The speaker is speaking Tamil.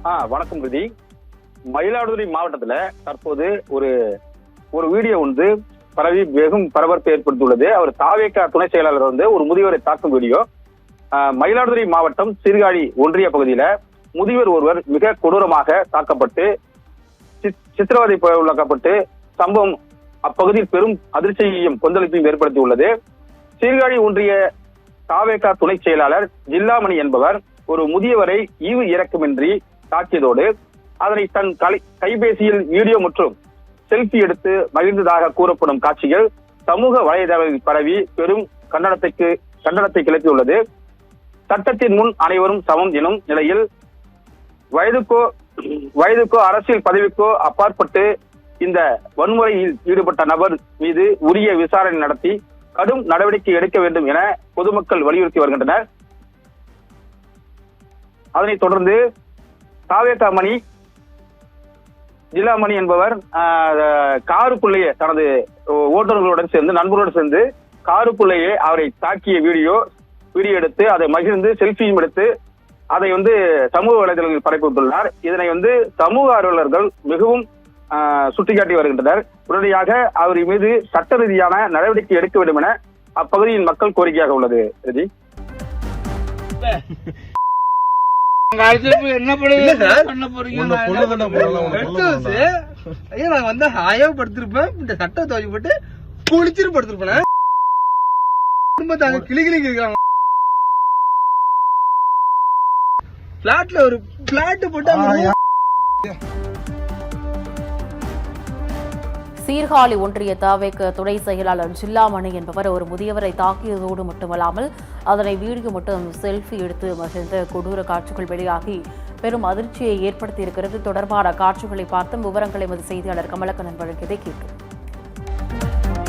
வணக்கம் பிரதி. மயிலாடுதுறை மாவட்டத்துல தற்போது ஒரு வீடியோ பரவி வெகும் பரபரப்பை ஏற்படுத்தியுள்ளது. அவர் தாவேகா துணை செயலாளர் ஒரு முதியவரை தாக்கும் வீடியோ. மயிலாடுதுறை மாவட்டம் சீர்காழி ஒன்றிய பகுதியில முதியவர் ஒருவர் மிக கொடூரமாக தாக்கப்பட்டு சித்திரவதை உள்ளாக்கப்பட்டு சம்பவம் அப்பகுதியில் பெரும் அதிர்ச்சியையும் கொந்தளிப்பையும் ஏற்படுத்தியுள்ளது. சீர்காழி ஒன்றிய தாவேகா துணை செயலாளர் ஜில்லாமணி என்பவர் ஒரு முதியவரை ஈவு இரக்கமின்றி தாக்கியதோடு அதனை தன் கைபேசியில் வீடியோ மற்றும் செல்ஃபி எடுத்து மகிழ்ந்ததாக கூறப்படும் காட்சிகள் சமூக வலைதளங்களில் பரவி பெரும் கண்டனத்தை கிளப்பியுள்ளது. சட்டத்தின் முன் அனைவரும் சமம் எனும் நிலையில் வயதுக்கோ அரசியல் பதவிக்கோ அப்பாற்பட்டு இந்த வன்முறையில் ஈடுபட்ட நபர் மீது உரிய விசாரணை நடத்தி கடும் நடவடிக்கை எடுக்க வேண்டும் என பொதுமக்கள் வலியுறுத்தி வருகின்றனர். அதனைத் தொடர்ந்து தாவேகா மணி ஜில்லாமணி என்பவர் காருக்குள்ளேயே தனது ஓட்டுநர்களுடன் சேர்ந்து நண்பர்களுடன் சேர்ந்து காருக்குள்ளேயே அவரை தாக்கிய வீடியோ எடுத்து அதை மகிழ்ந்து செல்ஃபியும் எடுத்து அதை சமூக வலைதளங்களில் பரப்பிவிட்டுள்ளார். இதனை சமூக ஆர்வலர்கள் மிகவும் சுட்டிக்காட்டி வருகின்றனர். உடனடியாக அவர் மீது சட்ட ரீதியான நடவடிக்கை எடுக்க வேண்டும் என அப்பகுதியின் மக்கள் கோரிக்கையாக உள்ளது. என்ன படுத்திருப்பேன் இந்த சட்டை துவச்சி போட்டு குளிச்சிட்டு படுத்திருப்பேன். குடும்பத்தாங்க கிளிகிளிங்க இருக்காங்க. பிளாட்ல ஒரு பிளாட் போட்டு சீர்காழி ஒன்றிய தாவேகா துணை செயலாளர் ஜில்லாமணி என்பவர் ஒரு முதியவரை தாக்கியதோடு மட்டுமல்லாமல் அதனை வீடியோ மற்றும் செல்ஃபி எடுத்து மகிழ்ந்த கொடூர காட்சிகள் வெளியாகி பெரும் அதிர்ச்சியை ஏற்படுத்தியிருக்கிறது. தொடர்பான காட்சிகளை பார்த்தும் விவரங்களை எமது செய்தியாளர் கமலக்கண்ணன் வழங்கியதை கேட்டோம்.